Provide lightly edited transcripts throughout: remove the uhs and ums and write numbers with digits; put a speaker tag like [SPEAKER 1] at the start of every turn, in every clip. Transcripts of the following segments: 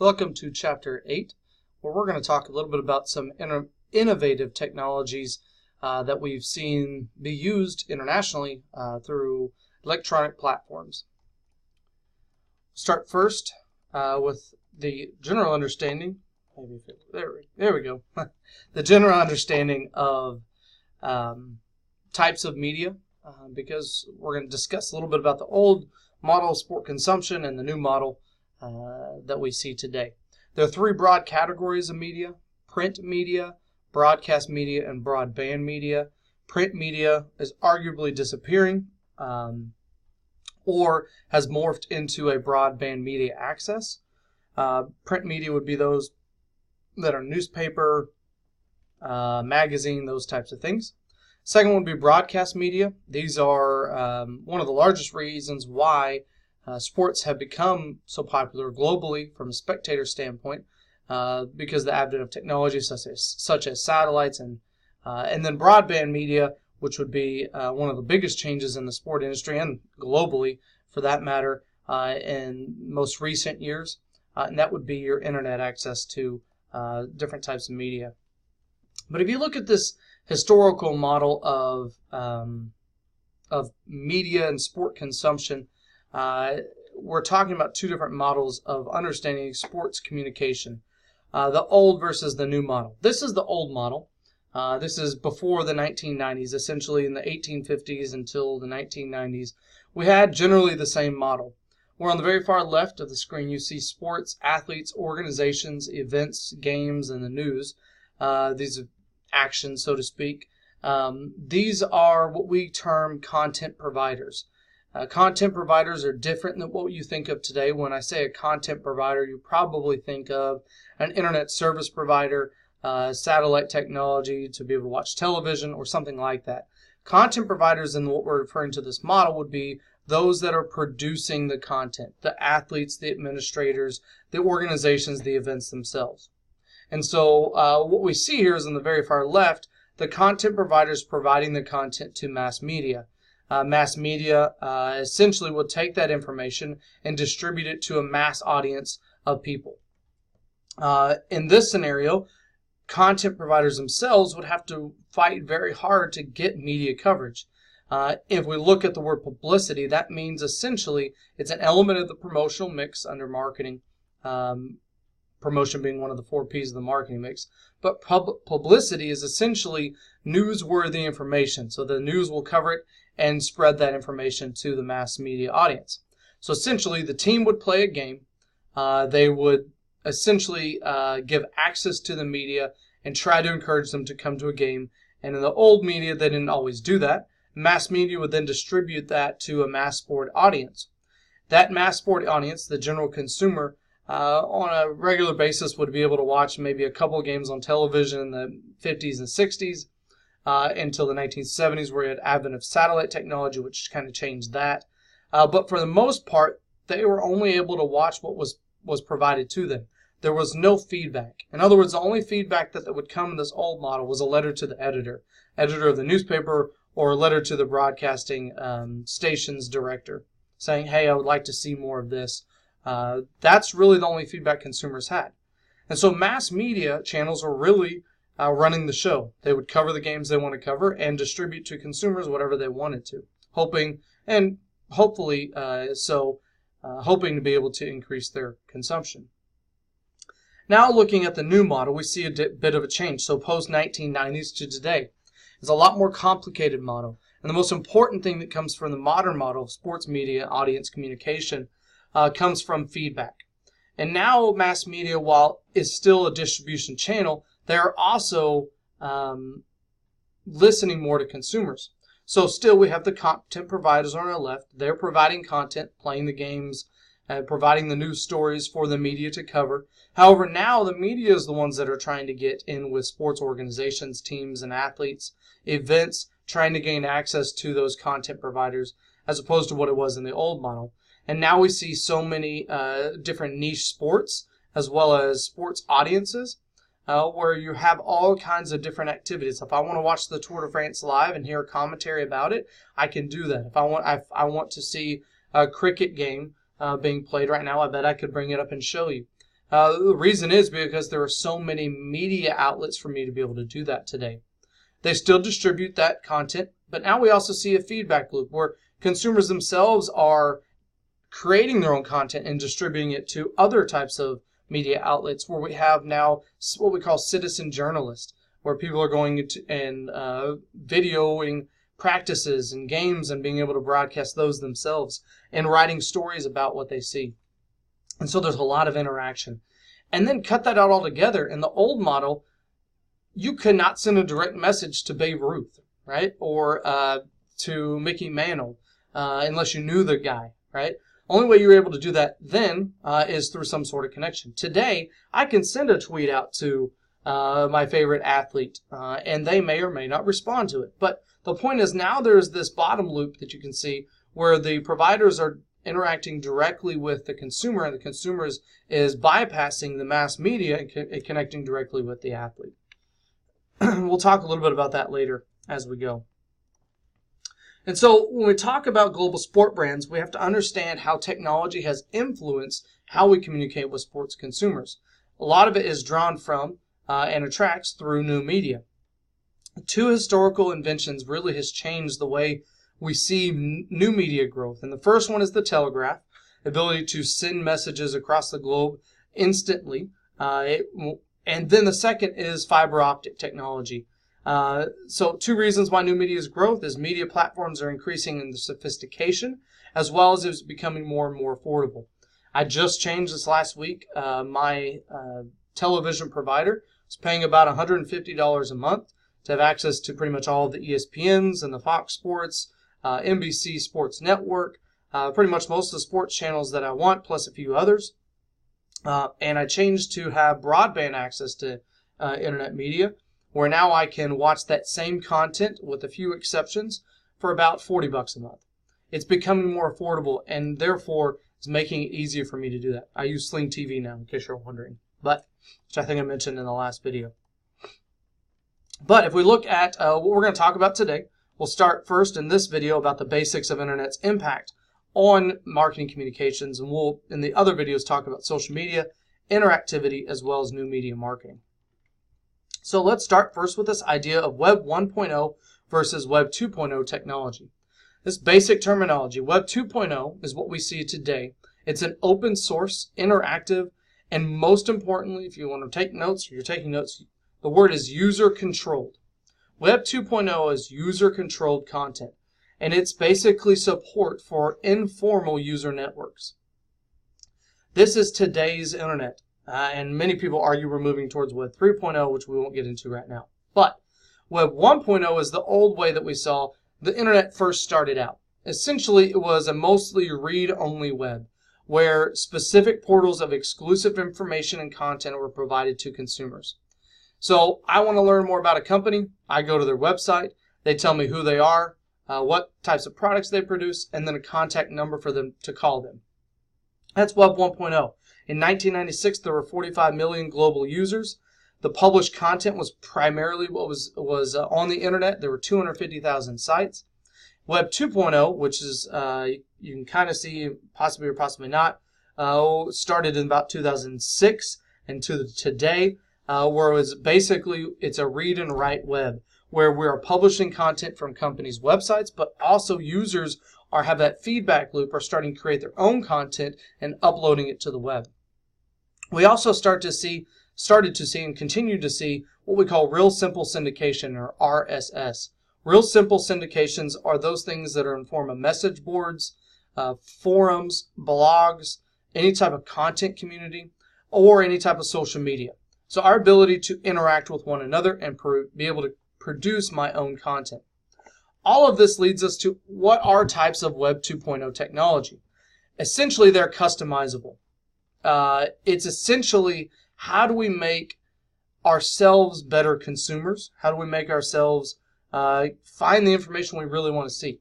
[SPEAKER 1] Welcome to Chapter 8, where we're going to talk a little bit about some innovative technologies that we've seen be used internationally through electronic platforms. Start first with the general understanding. There we go. The general understanding of types of media, because we're going to discuss a little bit about the old model of sport consumption and the new model that we see today. There are three broad categories of media: print media, broadcast media, and broadband media. Print media is arguably disappearing or has morphed into a broadband media access. Print media would be those that are newspaper, magazine, those types of things. Second one would be broadcast media. These are one of the largest reasons why sports have become so popular globally from a spectator standpoint, because of the advent of technology such as satellites, and then broadband media, which would be one of the biggest changes in the sport industry and globally for that matter in most recent years, and that would be your internet access to different types of media. But if you look at this historical model of media and sport consumption, we're talking about two different models of understanding sports communication, the old versus the new model. This is the old model. This is before the 1990s, essentially in the 1850s until the 1990s. We had generally the same model. Where on the very far left of the screen you see sports, athletes, organizations, events, games, and the news. These are actions, so to speak. These are what we term content providers. Content providers are different than what you think of today. When I say a content provider, you probably think of an internet service provider, satellite technology to be able to watch television or something like that. Content providers in what we're referring to this model would be those that are producing the content, the athletes, the administrators, the organizations, the events themselves. And so what we see here is on the very far left, the content providers providing the content to mass media. Mass media essentially will take that information and distribute it to a mass audience of people. In this scenario, content providers themselves would have to fight very hard to get media coverage. If we look at the word publicity, that means essentially it's an element of the promotional mix under marketing, promotion being one of the 4 P's of the marketing mix. But publicity is essentially newsworthy information. So the news will cover it and spread that information to the mass media audience. So essentially the team would play a game. They would essentially give access to the media and try to encourage them to come to a game. And in the old media, they didn't always do that. Mass media would then distribute that to a mass sport audience. That mass sport audience, the general consumer, on a regular basis would be able to watch maybe a couple of games on television in the 50s and 60s until the 1970s, where you had advent of satellite technology, which kind of changed that. But for the most part, they were only able to watch what was provided to them. There was no feedback. In other words, the only feedback that would come in this old model was a letter to the editor of the newspaper, or a letter to the broadcasting station's director saying, hey, I would like to see more of this. That's really the only feedback consumers had. And so mass media channels were really running the show. They would cover the games they want to cover and distribute to consumers whatever they wanted to, hoping to be able to increase their consumption. Now looking at the new model, we see a bit of a change. So post-1990s to today. It's a lot more complicated model. And the most important thing that comes from the modern model of sports media audience communication comes from feedback. And now mass media, while is still a distribution channel, they're also listening more to consumers. So still we have the content providers on our left. They're providing content, playing the games, providing the news stories for the media to cover. However, now the media is the ones that are trying to get in with sports organizations, teams, and athletes, events, trying to gain access to those content providers, as opposed to what it was in the old model. And now we see so many different niche sports, as well as sports audiences, where you have all kinds of different activities. If I want to watch the Tour de France live and hear a commentary about it, I can do that. If I want to see a cricket game being played right now, I bet I could bring it up and show you. The reason is because there are so many media outlets for me to be able to do that today. They still distribute that content, but now we also see a feedback loop where consumers themselves are creating their own content and distributing it to other types of media outlets, where we have now what we call citizen journalists, where people are going to and videoing practices and games and being able to broadcast those themselves and writing stories about what they see. And so there's a lot of interaction. And then cut that out all together. In the old model, you could not send a direct message to Babe Ruth, right? Or to Mickey Mantle, unless you knew the guy, right? Only way you were able to do that then is through some sort of connection. Today, I can send a tweet out to my favorite athlete, and they may or may not respond to it. But the point is, now there's this bottom loop that you can see where the providers are interacting directly with the consumer, and the consumer is bypassing the mass media and connecting directly with the athlete. We'll talk a little bit about that later as we go. And so when we talk about global sport brands, we have to understand how technology has influenced how we communicate with sports consumers. A lot of it is drawn from and attracts through new media. Two historical inventions really has changed the way we see new media growth. And the first one is the telegraph, ability to send messages across the globe instantly. And then the second is fiber optic technology. So two reasons why new media's growth is media platforms are increasing in the sophistication, as well as it's becoming more and more affordable. I just changed this last week. My television provider is paying about $150 a month to have access to pretty much all of the ESPNs and the Fox Sports, NBC Sports Network, pretty much most of the sports channels that I want, plus a few others. And I changed to have broadband access to internet media, where now I can watch that same content with a few exceptions for about $40 a month. It's becoming more affordable, and therefore it's making it easier for me to do that. I use Sling TV now, in case you're wondering, which I think I mentioned in the last video. But if we look at what we're going to talk about today, we'll start first in this video about the basics of internet's impact on marketing communications, and we'll, in the other videos, talk about social media, interactivity, as well as new media marketing. So let's start first with this idea of Web 1.0 versus Web 2.0 technology. This basic terminology, Web 2.0, is what we see today. It's an open source, interactive, and most importantly, if you want to take notes or you're taking notes, the word is user controlled. Web 2.0 is user controlled content, and it's basically support for informal user networks. This is today's internet, and many people argue we're moving towards Web 3.0, which we won't get into right now. But Web 1.0 is the old way that we saw the internet first started out. Essentially, it was a mostly read-only web, where specific portals of exclusive information and content were provided to consumers. So I want to learn more about a company. I go to their website. They tell me who they are, what types of products they produce, and then a contact number for them to call them. That's Web 1.0. In 1996, there were 45 million global users. The published content was primarily what was on the internet. There were 250,000 sites. Web 2.0, which is, you can kind of see, possibly or possibly not, started in about 2006 and to today, where it was basically, it's a read and write web, where we are publishing content from companies' websites, but also users have that feedback loop, are starting to create their own content and uploading it to the web. We also started to see and continue to see what we call real simple syndication, or RSS. Real simple syndications are those things that are in form of message boards, forums, blogs, any type of content community, or any type of social media. So our ability to interact with one another and be able to produce my own content. All of this leads us to what are types of Web 2.0 technology. Essentially, they're customizable. It's essentially, how do we make ourselves better consumers? How do we make ourselves find the information we really want to see?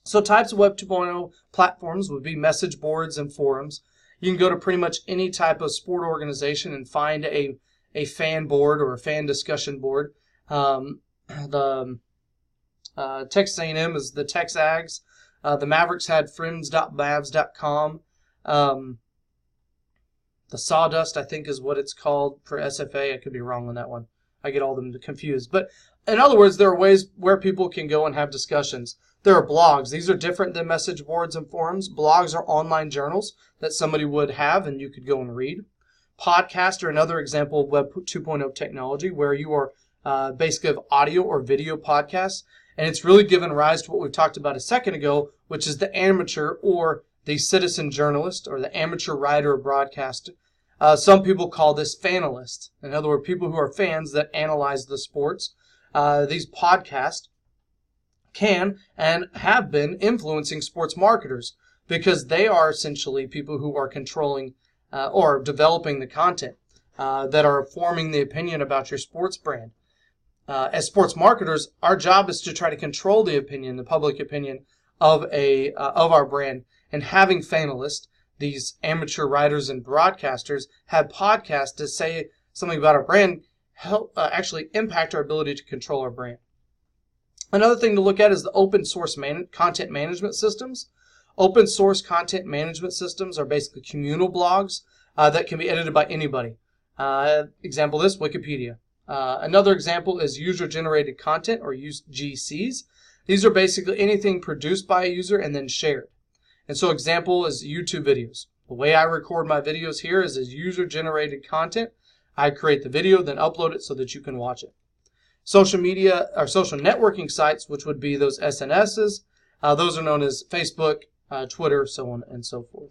[SPEAKER 1] So types of Web 2.0 platforms would be message boards and forums. You can go to pretty much any type of sport organization and find a fan board or a fan discussion board. Texas A&M is the TexAgs. The Mavericks had friends.mavs.com. The sawdust, I think, is what it's called for SFA. I could be wrong on that one. I get all them confused. But in other words, there are ways where people can go and have discussions. There are blogs. These are different than message boards and forums. Blogs are online journals that somebody would have and you could go and read. Podcasts are another example of Web 2.0 technology where you are basically have audio or video podcasts. And it's really given rise to what we talked about a second ago, which is the amateur or the citizen journalist or the amateur writer or broadcaster. Some people call this fanalists. In other words, people who are fans that analyze the sports. These podcasts can and have been influencing sports marketers because they are essentially people who are controlling or developing the content that are forming the opinion about your sports brand. As sports marketers, our job is to try to control the opinion, the public opinion of our brand. And having fanalists, these amateur writers and broadcasters, have podcasts to say something about our brand, help actually impact our ability to control our brand. Another thing to look at is the open source content management systems. Open source content management systems are basically communal blogs that can be edited by anybody. Example of this, Wikipedia. Another example is user-generated content, or UGCs. These are basically anything produced by a user and then shared. And so example is YouTube videos. The way I record my videos here is as user-generated content. I create the video, then upload it so that you can watch it. Social media or social networking sites, which would be those SNSs, those are known as Facebook, Twitter, so on and so forth.